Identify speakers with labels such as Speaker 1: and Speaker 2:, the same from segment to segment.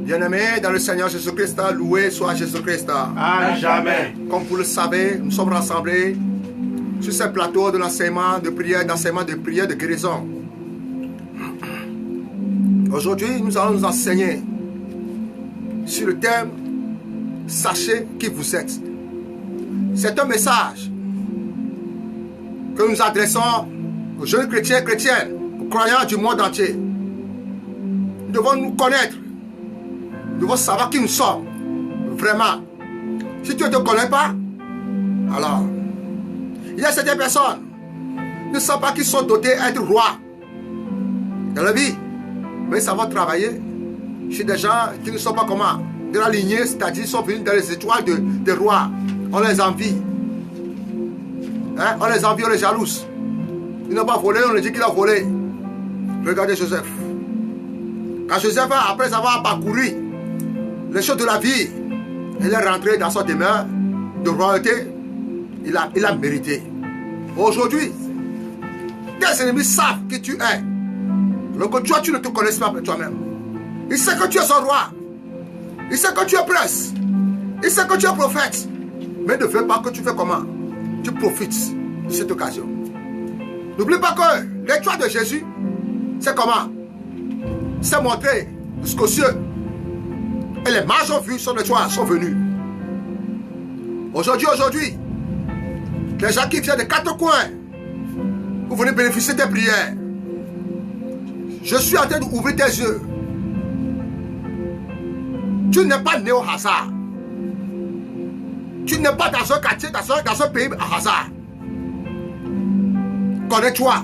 Speaker 1: Bien-aimés dans le Seigneur Jésus-Christ, loué soit Jésus-Christ.
Speaker 2: À jamais.
Speaker 1: Comme vous le savez, nous sommes rassemblés sur ce plateau de l'enseignement de prière, de guérison. Aujourd'hui, nous allons nous enseigner sur le thème « Sachez qui vous êtes ». C'est un message que nous adressons aux jeunes chrétiens et chrétiennes, aux croyants du monde entier. Nous devons nous connaître. Nous devons savoir qui nous sommes. Vraiment. Si tu ne te connais pas, alors, il y a certaines personnes qui ne savent pas qu'ils sont dotés d'être rois dans la vie. Mais ça va travailler chez des gens qui ne sont pas comment de la lignée, c'est-à-dire sont venus dans les étoiles des rois. On les envie. Hein? On les envie, on les jalouse. Ils n'ont pas volé, on leur dit qu'il a volé. Regardez Joseph. Quand Joseph, après avoir parcouru les choses de la vie, il est rentré dans son demeure de royauté. Il a mérité. Aujourd'hui, tes ennemis savent qui tu es. Donc toi, tu ne te connais pas toi-même. Il sait que tu es un roi. Il sait que tu es prince. Il sait que tu es prophète. Mais ne veut pas que tu fais comment? Tu profites de cette occasion. N'oublie pas que l'étoile de Jésus, c'est comment? C'est montré jusqu'aux cieux. Et les mages ont vu son étoile, sont venus. Aujourd'hui, les gens qui viennent des quatre coins, vous venez bénéficier des prières. Je suis en train d'ouvrir tes yeux. Tu n'es pas né au hasard. Tu n'es pas dans un quartier, dans un pays à hasard. Connais-toi.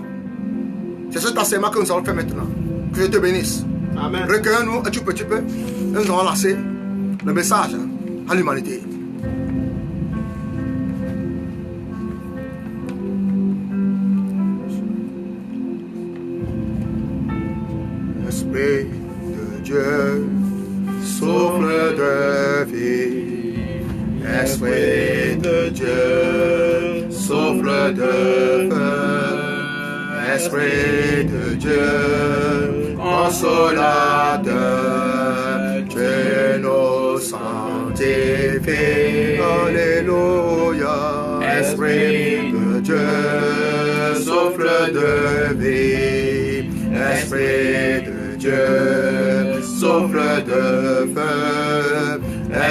Speaker 1: C'est cet enseignement que nous allons faire maintenant. Que je te bénisse.
Speaker 2: Amen.
Speaker 1: Recueillons-nous un tout petit peu. Et nous allons lancer le message à l'humanité. Esprit de Dieu, souffle de vie. Esprit de Dieu, souffle de feu. Esprit de Dieu, consolateur, Dieu nous sanctifie. Alléluia. Esprit de Dieu, souffle de vie. Esprit de Dieu, souffle de feu.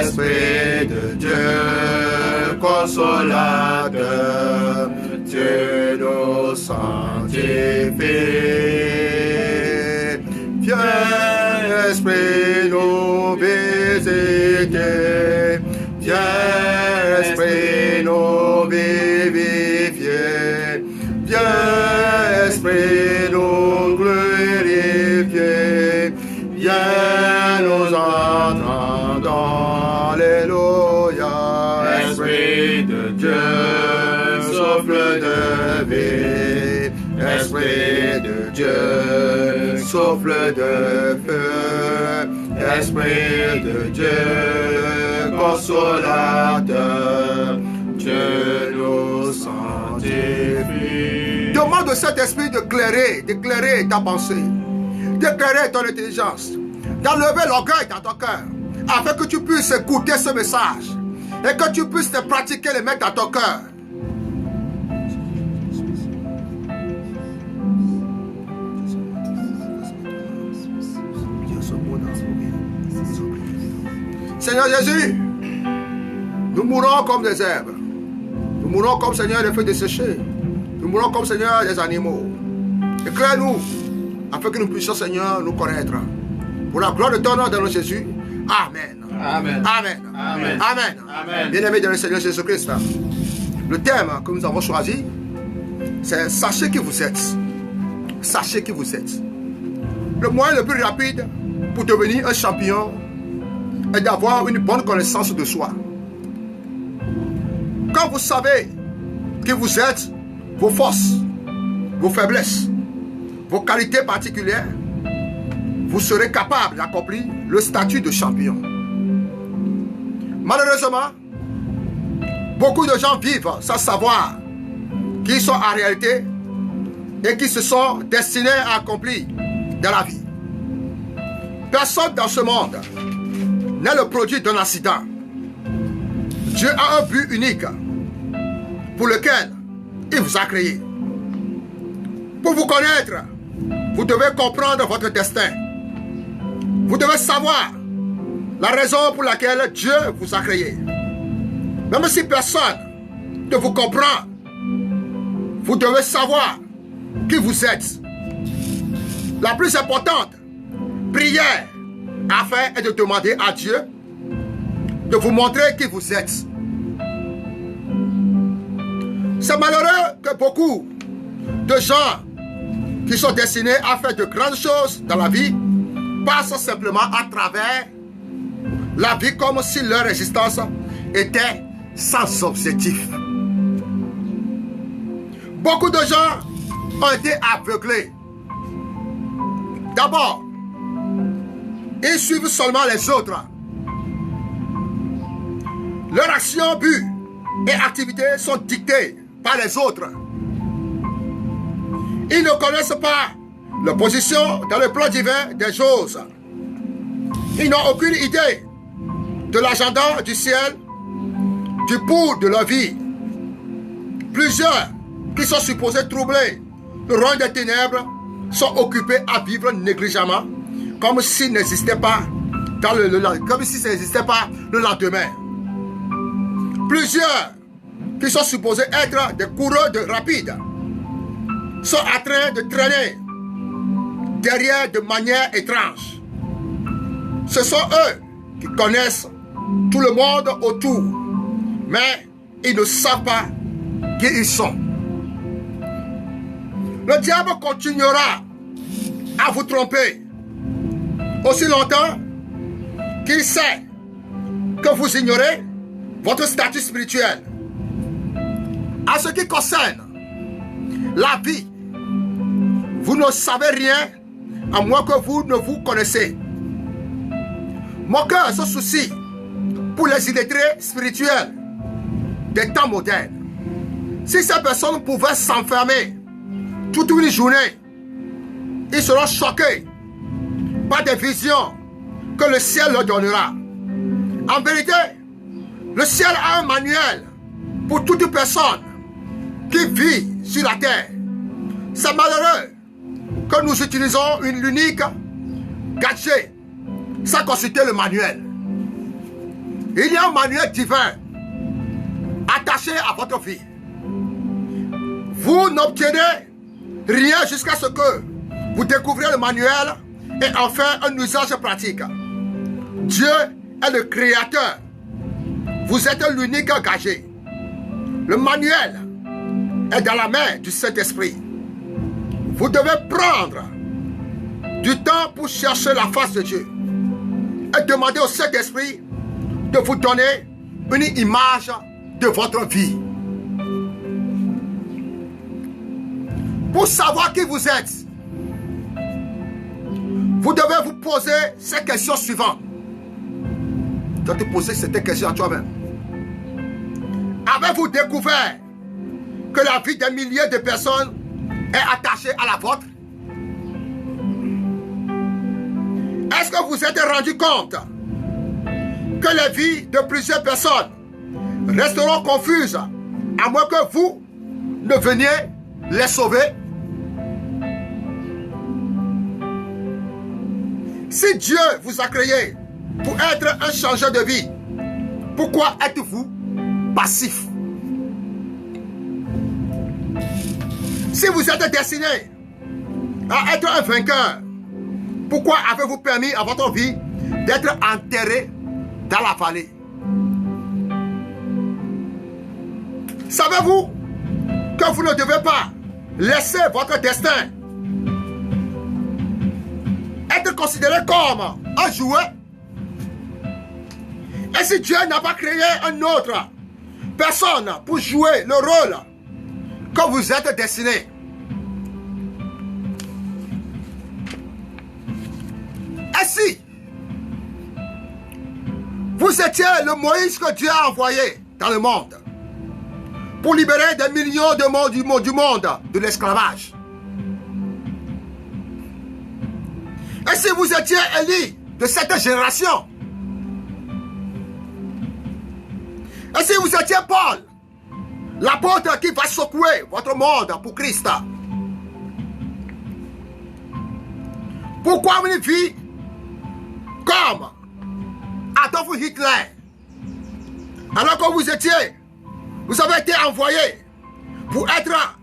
Speaker 1: Esprit de Dieu, consolateur, Dieu nous sanctifie. Viens, Esprit, nous visiter. Viens, Esprit, nous vivifier. Viens, Esprit, nous glorifier. Viens, nous entendre. Alléluia. Esprit de Dieu, souffle de vie. Esprit de Dieu, souffle de feu. Esprit de Dieu, consolateur, Dieu nous sanctifie. Demande au Saint-Esprit d'éclairer ta pensée, d'éclairer ton intelligence, d'enlever l'orgueil dans ton cœur, afin que tu puisses écouter ce message et que tu puisses te pratiquer, le mettre dans ton cœur. Seigneur Jésus, nous mourons comme des herbes. Nous mourons comme Seigneur des feuilles desséchées. Nous mourons comme Seigneur des animaux. Éclaire-nous afin que nous puissions, Seigneur, nous connaître. Pour la gloire de ton nom dans le Jésus. Amen.
Speaker 2: Amen.
Speaker 1: Amen.
Speaker 2: Amen.
Speaker 1: Amen.
Speaker 2: Amen.
Speaker 1: Bien-aimés dans le Seigneur Jésus-Christ, le thème que nous avons choisi, c'est sachez qui vous êtes. Sachez qui vous êtes. Le moyen le plus rapide pour devenir un champion est d'avoir une bonne connaissance de soi. Quand vous savez qui vous êtes, vos forces, vos faiblesses, vos qualités particulières, vous serez capable d'accomplir le statut de champion. Malheureusement, beaucoup de gens vivent sans savoir qui sont en réalité et qui se sont destinés à accomplir dans la vie. Personne dans ce monde n'est le produit d'un accident. Dieu a un but unique pour lequel il vous a créé. Pour vous connaître, vous devez comprendre votre destin. Vous devez savoir la raison pour laquelle Dieu vous a créé. Même si personne ne vous comprend, vous devez savoir qui vous êtes. La plus importante prière à faire est de demander à Dieu de vous montrer qui vous êtes. C'est malheureux que beaucoup de gens qui sont destinés à faire de grandes choses dans la vie passent simplement à travers la vie comme si leur existence était sans objectif. Beaucoup de gens ont été aveuglés. D'abord, ils suivent seulement les autres. Leurs actions, buts et activités sont dictées par les autres. Ils ne connaissent pas leur position dans le plan divin des choses. Ils n'ont aucune idée de l'agenda du ciel, du pour de leur vie. Plusieurs qui sont supposés troubler le royaume des ténèbres sont occupés à vivre négligemment comme s'il n'existait pas comme si ça n'existait pas le lendemain. Plusieurs qui sont supposés être des coureurs rapides sont en train de traîner derrière de manière étrange. Ce sont eux qui connaissent tout le monde autour, mais ils ne savent pas qui ils sont. Le diable continuera à vous tromper aussi longtemps qu'il sait que vous ignorez votre statut spirituel. En ce qui concerne la vie, vous ne savez rien à moins que vous ne vous connaissez. Mon cœur se soucie pour les illettrés spirituels des temps modernes. Si ces personnes pouvaient s'enfermer toute une journée, ils seront choqués par des visions que le ciel leur donnera. En vérité, le ciel a un manuel pour toute personne qui vit sur la terre. C'est malheureux que nous utilisons l'unique gadget sans consulter le manuel. Il y a un manuel divin attaché à votre vie. Vous n'obtenez rien jusqu'à ce que vous découvrez le manuel et en faire un usage pratique. Dieu est le créateur. Vous êtes l'unique engagé. Le manuel est dans la main du Saint-Esprit. Vous devez prendre du temps pour chercher la face de Dieu et demander au Saint-Esprit de vous donner une image de votre vie. Pour savoir qui vous êtes, vous devez vous poser ces questions suivantes. Tu dois te poser cette question à toi-même. Avez-vous découvert que la vie des milliers de personnes est attachée à la vôtre? Est-ce que vous êtes rendu compte que les vies de plusieurs personnes resteront confuses à moins que vous ne veniez les sauver? Si Dieu vous a créé pour être un changeur de vie, pourquoi êtes-vous passif? Si vous êtes destiné à être un vainqueur, pourquoi avez-vous permis à votre vie d'être enterré dans la vallée? Savez-vous que vous ne devez pas laisser votre destin être considéré comme un jouet? Et si Dieu n'a pas créé un autre personne pour jouer le rôle que vous êtes destiné? Et si vous étiez le Moïse que Dieu a envoyé dans le monde pour libérer des millions de monde, du monde de l'esclavage? Et si vous étiez Élie de cette génération Et si vous étiez Paul, l'apôtre qui va secouer votre monde pour Christ, pourquoi vous ne vivez comme Adolf Hitler, alors que vous avez été envoyé pour être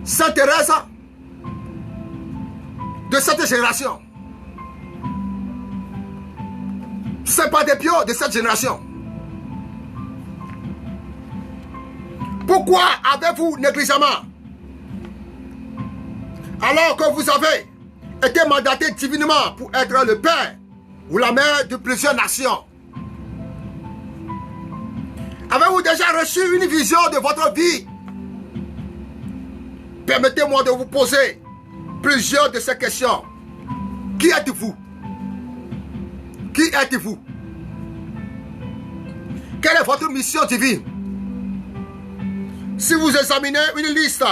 Speaker 1: Sainte Thérèse de cette génération, Saint Padre-Pio de cette génération? Pourquoi avez-vous négligemment, alors que vous avez été mandaté divinement pour être le père ou la mère de plusieurs nations? Avez-vous déjà reçu une vision de votre vie? Permettez-moi de vous poser plusieurs de ces questions. Qui êtes-vous? Qui êtes-vous? Quelle est votre mission divine? Si vous examinez une liste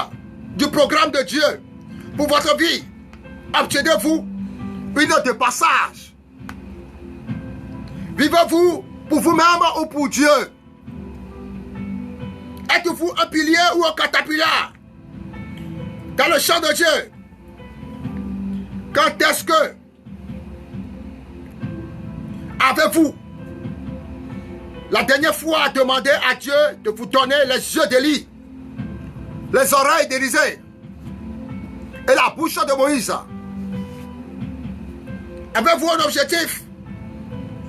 Speaker 1: du programme de Dieu pour votre vie, obtenez-vous une note de passage? Vivez-vous pour vous-même ou pour Dieu? Êtes-vous un pilier ou un caterpillar dans le champ de Dieu? Quand est-ce que avez-vous la dernière fois demandé à Dieu de vous donner les yeux d'Élie, les oreilles d'Élisée et la bouche de Moïse? Avez-vous un objectif?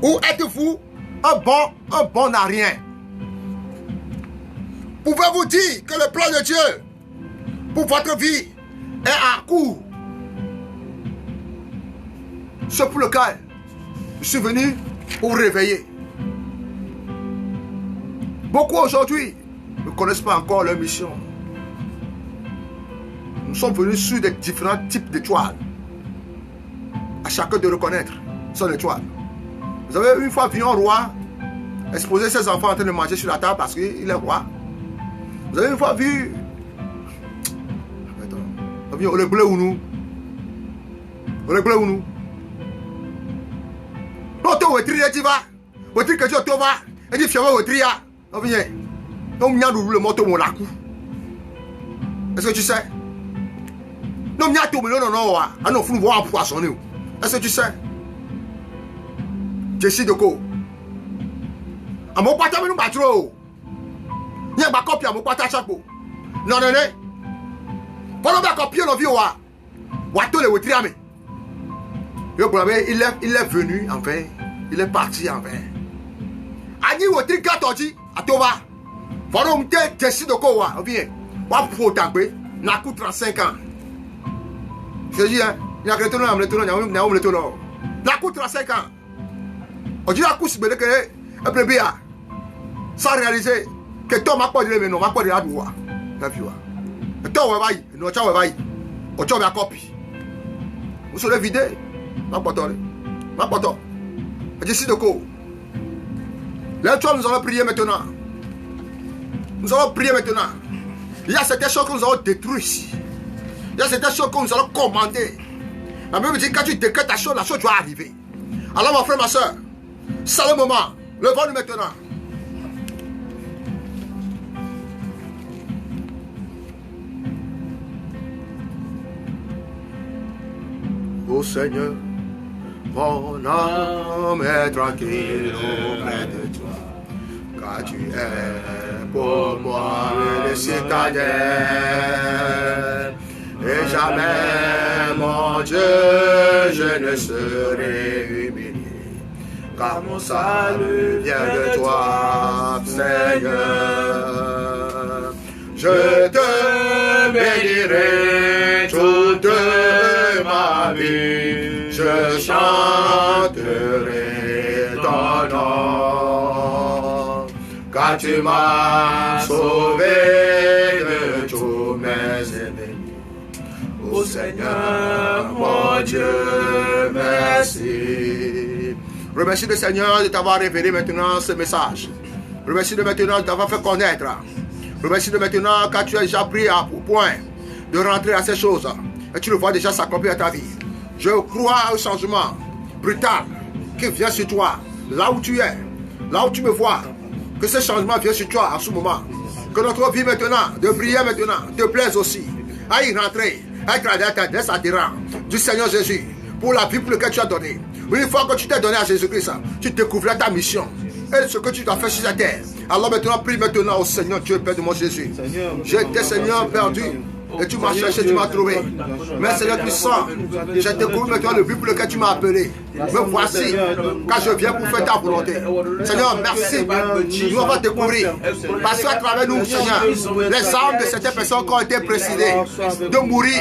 Speaker 1: Ou êtes-vous un bon à rien? Pouvez-vous dire que le plan de Dieu pour votre vie est à court? C'est pour lequel je suis venu pour réveiller. Beaucoup aujourd'hui ne connaissent pas encore leur mission. Nous sommes venus sur des différents types d'étoiles. À chacun de reconnaître son étoile. Vous avez une fois vu un roi exposer ses enfants en train de manger sur la table parce qu'il est roi. Vous avez une fois vu... On est bleu ou nous? On est bleu ou nous? L'autre est très dit va. Au truc que tu vas. Et dit fier au tria. On vient. On vient le moto mon lacou. Est-ce que tu sais? Non, vient tout non non. Ah non, faut nous voir un poisson. Est-ce que tu sais? Jessie de quoi? À mon pata, nous battons. Il y a ma copie à mon pata chapeau. Non, non, non. Pendant ma copie, on a vu wa. Wato le wetriame. Il est venu enfin. Il est parti enfin. Ani wotri gatoji atoba. Pendant on était Jessie de quoi? On vient. Wa pour t'appeler. N'a coûte 35 ans. Je dis hein. Il y a quelqu'un qui a n'a coûte 35 ans. On dit la couche de que bébé a sans réaliser que toi m'a pas dit mais non m'a pas dit la doua. La vioa. Toi va y, no cha va y. O cha va copie. Vous serez vidé. Ma pote. Ma pote. Je suis de quoi? Là toi nous allons prier maintenant. Nous allons prier maintenant. Il y a certaines choses que nous allons détruire ici. Il y a certaines choses que nous allons commander. La Bible dit quand tu décrètes la chose doit arriver. Alors mon frère, ma soeur, c'est le moment. Levons-nous maintenant. Ô Seigneur, mon âme est tranquille auprès de toi, car tu es pour moi le citadin. Et jamais, mon Dieu, je ne serai humilié, car mon salut vient de toi, Seigneur. Je te bénirai toute ma vie, je chanterai ton nom, car tu m'as sauvé de tous mes ennemis. Ô Seigneur, mon Dieu, merci. Remercie le Seigneur de t'avoir révélé maintenant ce message. Remercie de maintenant de t'avoir fait connaître. Remercie de maintenant quand tu as déjà pris à point de rentrer à ces choses. Et tu le vois déjà s'accomplir à ta vie. Je crois au changement brutal qui vient sur toi, là où tu es, là où tu me vois. Que ce changement vienne sur toi en ce moment. Que notre vie maintenant, de prière maintenant, te plaise aussi. À y rentrer, à être à ta adhérent du Seigneur Jésus. Pour la vie pour laquelle tu as donné. Une fois que tu t'es donné à Jésus-Christ, tu découvres ta mission. Et ce que tu dois faire sur la terre. Alors maintenant, prie maintenant au Seigneur Dieu, Père de mon Jésus. J'étais Seigneur perdu. Et tu m'as cherché, tu m'as trouvé. Mais Seigneur puissant, j'ai découvert maintenant le but pour lequel tu m'as appelé. Me voici, quand je viens pour faire ta volonté. Seigneur, merci. Nous on va découvrir. Parce qu'à travers nous, Seigneur, les âmes de certaines personnes qui ont été précédées de mourir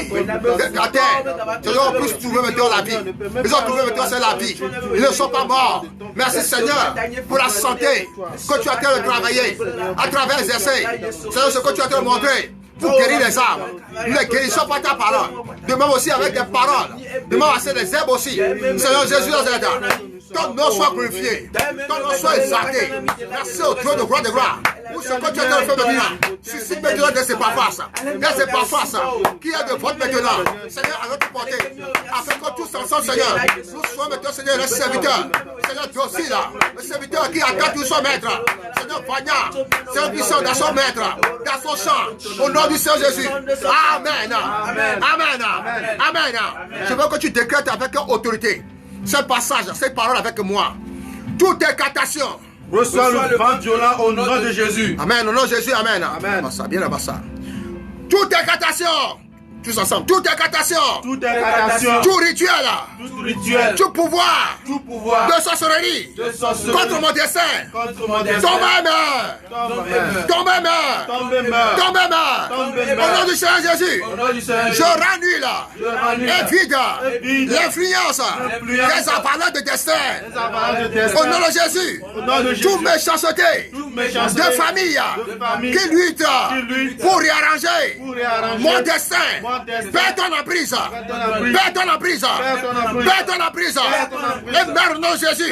Speaker 1: à terre, Seigneur, on puisse trouver maintenant la vie. Ils ont trouvé maintenant c'est la vie. Ils ne sont pas morts. Merci Seigneur pour la santé que tu as en train de travailler à travers les essais. Seigneur, ce que tu as en train de montrer. Pour guérir les âmes. Nous ne guérissons pas ta parole. De même aussi avec des paroles. De même aussi des herbes aussi. Seigneur Jésus dans les ton nom soit glorifié. Ton nom soit exalté. Merci au trône de gloire de gloire. Pour ce que tu as dans le feu maintenant. Suscite maintenant de ces parfaces. De ces parfaces. Qui est de votre maintenant. Seigneur, à notre portée. Afin que tous ensemble, Seigneur, nous soyons maintenant, Seigneur, les serviteurs. Seigneur, toi aussi là. Le serviteur qui attend tout son maître. Seigneur, Vanya. Seigneur puissant dans son maître. Dans son champ. Au nom du Seigneur Jésus. Amen. Amen. Amen. Amen. Je veux que tu décrètes avec autorité ce passage, ces paroles avec moi. Toute incantation.
Speaker 2: Reçois le vent violent au nom de Jésus.
Speaker 1: Amen. Au nom de Jésus. Amen. Amen. Bien là-bas ça. Toute incantation. Tous ensemble. Toute incantation.
Speaker 2: Toute incantation.
Speaker 1: Tout rituel.
Speaker 2: Tout rituel.
Speaker 1: Tout pouvoir.
Speaker 2: Tout pouvoir.
Speaker 1: De sorcellerie. Contre mon dessein.
Speaker 2: Contre mon dessein.
Speaker 1: Tombe mère. Tombe mère. Tombe mère. Au nom du Seigneur Jésus. Je rannule. Et vide. L'influence. Des apparences de destin. Au nom de Jésus. Toute méchanceté. De famille. Qui lutte. Pour réarranger. Mon destin. Père ton emprise. Père ton emprise. Père ton emprise. Et meurs au nom de Jésus.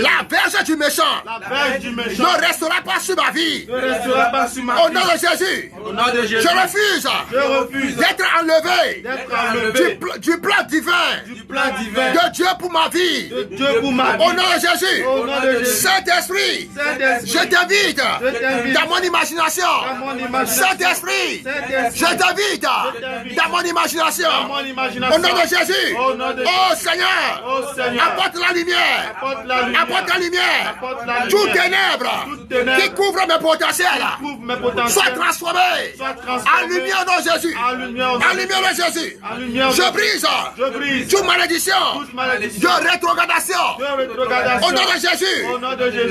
Speaker 1: La verge du méchant ne restera pas sur ma vie. Au nom de Jésus. Je refuse d'être enlevé du plan divin de Dieu pour ma vie. Au nom de Jésus. Saint-Esprit, je t'invite dans mon imagination. Saint-Esprit, je t'invite dans mon imagination. Au nom de Jésus. Oh Seigneur, apporte la lumière. Apporte la lumière. Toute ténèbres qui couvre mes potentiels soit transformé en lumière au nom de Jésus. En lumière de Jésus. Je brise toute malédiction de rétrogradation. Au nom de Jésus.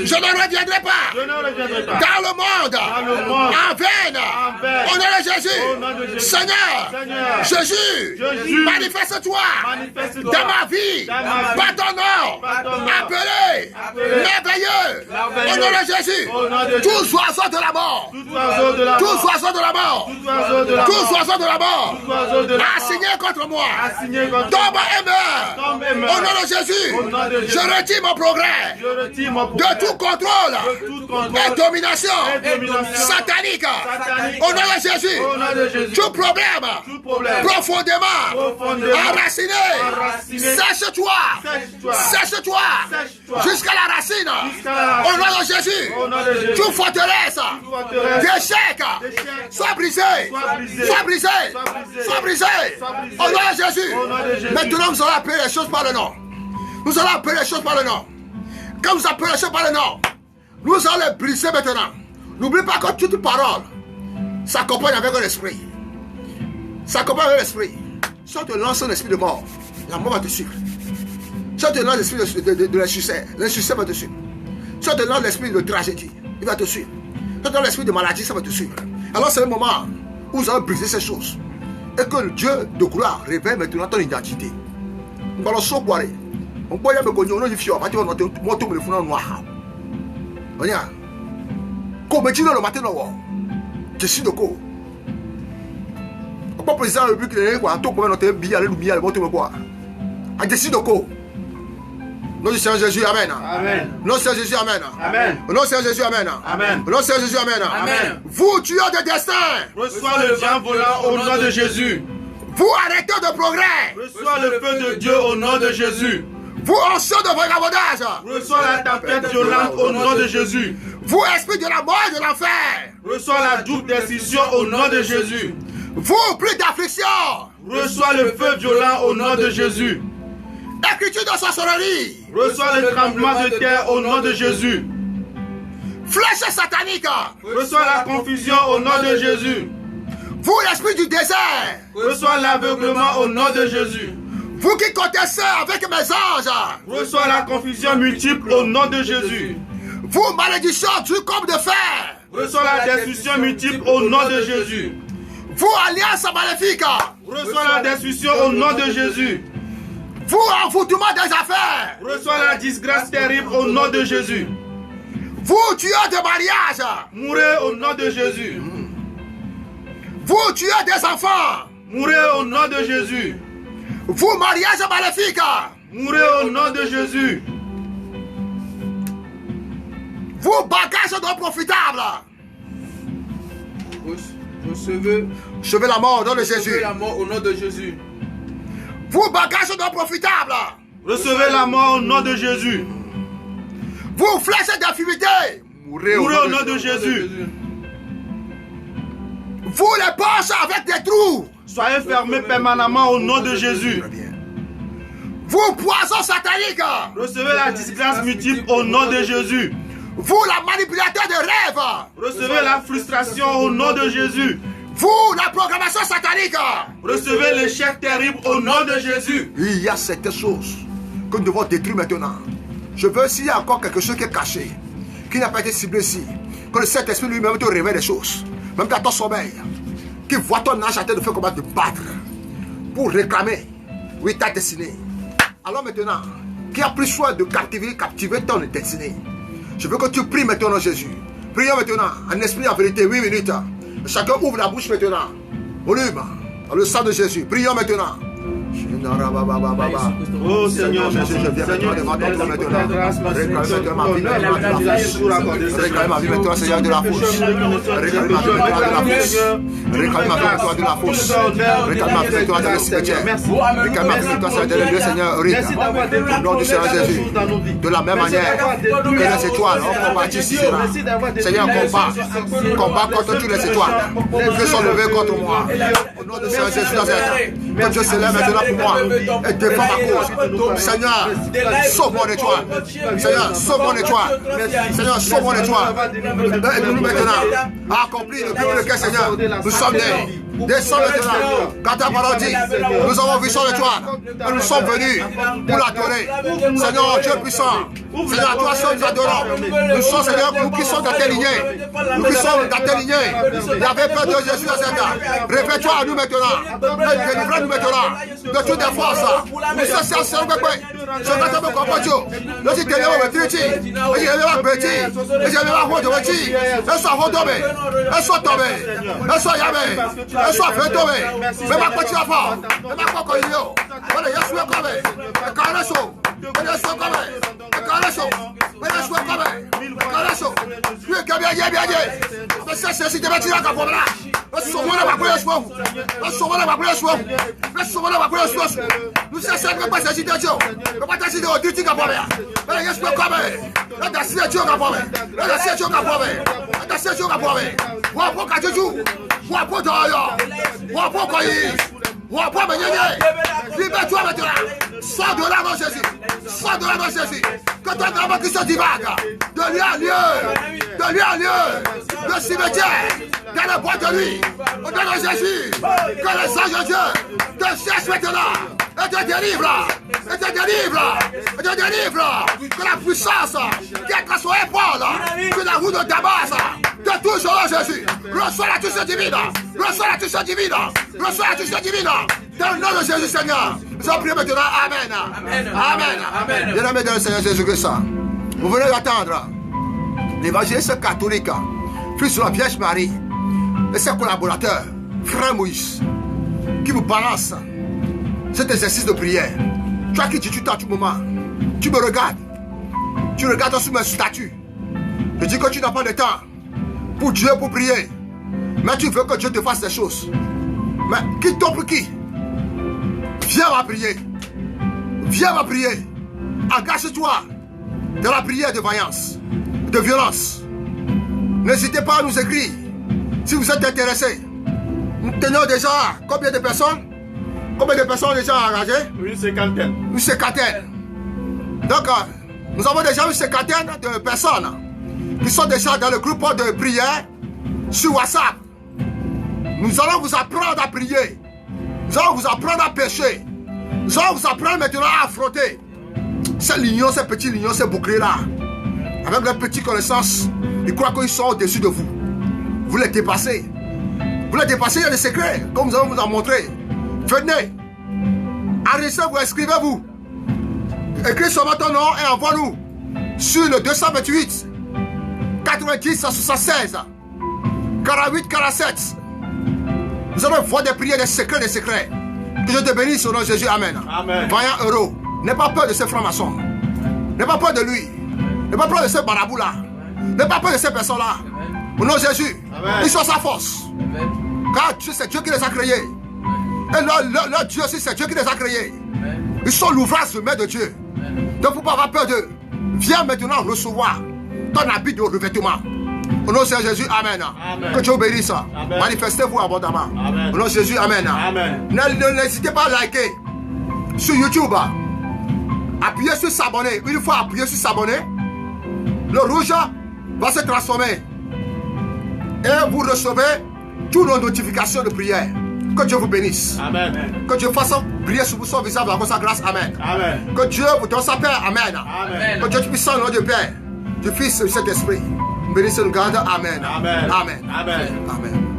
Speaker 1: Je ne reviendrai pas dans le monde en vaine. Au nom de Jésus. Seigneur, Jésus, manifeste-toi dans ma vie, par ton nom, appelé, merveilleux, au nom de Jésus. Tous oiseaux de la mort, tous oiseaux de la mort, tous oiseaux de la mort, assignés contre moi, tombe et meurs, au nom de Jésus. Je retire mon progrès de tout contrôle et domination satanique, au nom de Jésus. Tout problème profondément enraciné, sèche-toi jusqu'à la racine, au nom de Jésus. Toute forteresse d'échec soit brisée, au nom de Jésus. Maintenant nous allons appeler les choses par le nom. Nous allons appeler les choses par le nom. Quand nous appelons les choses par le nom, nous allons les briser maintenant. N'oublie pas que toute parole s'accompagne avec un esprit. S'accompagne avec l'esprit. Si on te lance un esprit de mort, la mort va te suivre. Si on te lance l'esprit de l'insuccès va te suivre. Si on te lance l'esprit de tragédie, il va te suivre. Si on te lance l'esprit de maladie, ça va te suivre. Alors c'est le moment où nous allons briser ces choses. Et que le Dieu de gloire révèle maintenant ton identité. On va le sauver. On peut y aller on a dit fior, on va te le fond noir. Regarde. Comme tu le matin, je suis de quoi? Pas président le but que quoi tout comme notre billet le billet le bon quoi a décidé de quoi non Seigneur Jésus amen amen non Seigneur Jésus amen amen non Seigneur Jésus amen amen non Seigneur Jésus amen amen vous tueurs de destin
Speaker 2: reçois le vent volant au nom de Jésus
Speaker 1: vous arrêteurs de progrès
Speaker 2: reçois le feu de Dieu au nom de Jésus
Speaker 1: vous anciens de vagabondage
Speaker 2: reçois la tempête violente au nom de Jésus
Speaker 1: Vous, esprit de la mort et de l'enfer.
Speaker 2: Reçois la double destruction au nom de Jésus.
Speaker 1: Vous, plus d'affliction.
Speaker 2: Reçois le feu violent au nom de Jésus.
Speaker 1: Écriture de sorcellerie.
Speaker 2: Reçois le tremblement de terre au nom de Jésus.
Speaker 1: Flèche satanique.
Speaker 2: Reçois la confusion au nom de Jésus.
Speaker 1: Vous, l'esprit du désert.
Speaker 2: Reçois l'aveuglement au nom de Jésus.
Speaker 1: Vous qui contestez avec mes anges.
Speaker 2: Reçois la confusion multiple au nom de Jésus.
Speaker 1: Vous, malédiction du comme de fer.
Speaker 2: Reçois la destruction multiple au nom de Jésus.
Speaker 1: Vous, alliance maléfique.
Speaker 2: Reçois la destruction au nom de Jésus.
Speaker 1: Vous, envoûtement des affaires.
Speaker 2: Reçois la disgrâce terrible au nom de Jésus.
Speaker 1: Vous, tueurs de mariage.
Speaker 2: Mourez au nom de Jésus.
Speaker 1: Vous, tueurs des enfants.
Speaker 2: Mourez au nom de Jésus.
Speaker 1: Vous, mariage maléfique.
Speaker 2: Mourez au nom de Jésus.
Speaker 1: Vous, bagages non profitables. Recevez la mort au nom de Jésus.
Speaker 2: La mort au nom de Jésus.
Speaker 1: Vous, bagages non profitables.
Speaker 2: Recevez la mort au nom de Jésus.
Speaker 1: Vous, flèches d'infimité.
Speaker 2: Mourez au nom de Jésus.
Speaker 1: Vous, les poches avec des trous.
Speaker 2: Soyez fermés permanemment au nom de Jésus.
Speaker 1: Vous, poison satanique.
Speaker 2: Recevez la disgrâce multiple au nom de Jésus.
Speaker 1: Vous, la manipulateur de rêves.
Speaker 2: Recevez la frustration au nom de Jésus.
Speaker 1: Vous, la programmation satanique.
Speaker 2: Recevez l'échec terrible au nom de Jésus.
Speaker 1: Il y a certaines choses que nous devons détruire maintenant. Je veux, s'il y a encore quelque chose qui est caché, qui n'a pas été ciblé ici, que le Saint-Esprit lui-même te révèle des choses, même dans ton sommeil, qui voit ton âge à tête de faire comment te battre, pour réclamer, oui, ta destinée. Alors maintenant, qui a pris soin de captiver ton destinée, je veux que tu pries maintenant Jésus. Prions maintenant, en esprit en vérité, 8 minutes. Chacun ouvre la bouche maintenant. Volume, dans le sang de Jésus. Prions maintenant.
Speaker 2: Oh Seigneur, Jésus, je viens maintenant devant ton trône maintenant. Réclame ma vie maintenant de la force. Réclame ma vie maintenant, Seigneur, de la force. Réclame ma vie maintenant de la force. Réclame ma vie maintenant de la force. Réclame ma vie maintenant dans le cimetière. Réclame ma vie maintenant, Seigneur, dans le lieu, Seigneur, horrible. Au nom du Seigneur Jésus. De la même manière que les étoiles ont combattu ici, Seigneur, combat contre toutes les étoiles qui sont levées contre moi. Au nom du Seigneur Jésus Nazareth. Que Dieu se lève maintenant pour moi et défend ma cause. Seigneur, sauve mon étoile. Seigneur, sauve mon étoile. Seigneur, sauve mon étoile. Aide-nous maintenant à accomplir le but lequel, Seigneur, nous sommes nés. Descends maintenant. Quand ta parole dit, nous avons vu son étoile. Et nous sommes venus pour l'adorer. Seigneur, Dieu puissant. Seigneur, toi seul nous adorons. Nous sommes, Seigneur, nous qui sommes dans tes lignées. Nous qui sommes dans tes lignées. Il y avait peur de Jésus à cet âge. Révèle-toi à nous maintenant. Et délivre-nous maintenant de toutes les forces. Nous sommes sincères, je vais te me comprendre. Nous sommes tellement petits. Et je vais me petit. Et je vais me rendre petit. Et soit retombé. Et soit tombé. Et soit yamé. Et soit fait tomber. Mais ma petite enfant. Mais ma coco yo. Voilà, je suis comme. Et quand le chaud. Et je suis comme. Et quand le chaud. Et je suis comme. Et quand le chaud. Tu es bien. Mais c'est si tu vas tirer la capote là. Mais souvent la bague est souvent. Mais souvent la bague est souvent. Mais souvent la bague est souvent. Nous sommes sempre pas cette situation. Mais pas cette situation. Tu t'es capable. Mais je suis comme. Là ta situation capable. Là ta situation capable. Là ta situation capable. Wa pour ka joujou. Wa pour toi. Wa pour quoi? Wa pour me gagner. Libère-toi maintenant. Sors de là dans Jésus. Sors de là dans Jésus. Que ton grand qui se divague. De lieu en lieu. De lieu en lieu. De cimetière. Dans le bois de lui. Au nom de Jésus. Que les anges de Dieu te cherchent maintenant. Et te délivre. Et te délivre. Et te délivre. Que la puissance qui est à son épaule. Que la roue de Damas. De toujours Jésus. Reçois la touche divine. Reçois la touche divine. Reçois la touche divine. Dans le nom de Jésus, Seigneur. Nous allons prier maintenant. Amen. Amen. Bien-aimés dans le Seigneur Jésus-Christ. Vous venez d'attendre l'évangéliste catholique, fils de la Vierge Marie, et ses collaborateurs, frère Moïse, qui vous balance cet exercice de prière. Tu as qui tu à tout moment. Tu me regardes. Tu regardes sur mes statuts. Je dis que tu n'as pas de temps pour Dieu, pour prier. Mais tu veux que Dieu te fasse des choses. Mais qui t'offre qui? Viens à prier. Viens à prier. Engage-toi dans la prière de vaillance, de violence.
Speaker 1: N'hésitez pas à nous écrire si vous êtes intéressés. Nous tenons déjà combien de personnes? Combien de personnes déjà engagées?
Speaker 2: Une cinquantaine.
Speaker 1: Une cinquantaine. Donc, nous avons déjà une cinquantaine de personnes qui sont déjà dans le groupe de prière sur WhatsApp. Nous allons vous apprendre à prier. Nous allons vous apprendre à pécher. Nous allons vous apprendre maintenant à affronter ces lignons, ces petits lignons, ces boucliers-là. Avec leurs petites connaissances, ils croient qu'ils sont au-dessus de vous. Vous les dépassez. Vous les dépassez, il y a des secrets, comme nous allons vous en montrer. Venez. Enregistrez-vous, inscrivez-vous. Écris seulement ton nom et envoie-nous sur le 228 90 76 48 47. Nous allons voir des prières, des secrets, des secrets. Que je te bénisse au nom de Jésus. Amen.
Speaker 2: Amen.
Speaker 1: Vaillant Euro, n'aie pas peur de ces francs-maçons. N'aie pas peur de lui. N'aie pas peur de ces marabouts-là. N'aie pas peur de ces personnes-là. Au nom de Jésus,
Speaker 2: Amen.
Speaker 1: Ils sont sa force.
Speaker 3: Amen.
Speaker 1: Car c'est Dieu qui les a créés. Et leur Dieu aussi, c'est Dieu qui les a créés.
Speaker 3: Amen.
Speaker 1: Ils sont l'ouvrage de main de Dieu.
Speaker 3: Amen.
Speaker 1: Donc, faut pas avoir peur d'eux. Viens maintenant recevoir ton habit de revêtement. Au nom de Jésus, Amen.
Speaker 2: Amen.
Speaker 1: Que Dieu bénisse.
Speaker 2: Amen.
Speaker 1: Manifestez-vous abondamment.
Speaker 2: Amen.
Speaker 1: Au nom de Jésus, Amen.
Speaker 2: Amen.
Speaker 1: N'hésitez pas à liker sur YouTube. Appuyez sur s'abonner. Une fois appuyé sur s'abonner, le rouge va se transformer. Et vous recevez toutes nos notifications de prière. Que Dieu vous bénisse.
Speaker 2: Amen.
Speaker 1: Que Dieu fasse briller sur vous son visage avec sa grâce. Amen.
Speaker 2: Amen.
Speaker 1: Que Dieu vous donne sa paix. Amen.
Speaker 2: Amen.
Speaker 1: Que Dieu puisse au nom du Père, du Fils et du Saint-Esprit. Bénisse et nous garde. Amen.
Speaker 2: Amen.
Speaker 1: Amen.
Speaker 2: Amen.
Speaker 1: Amen.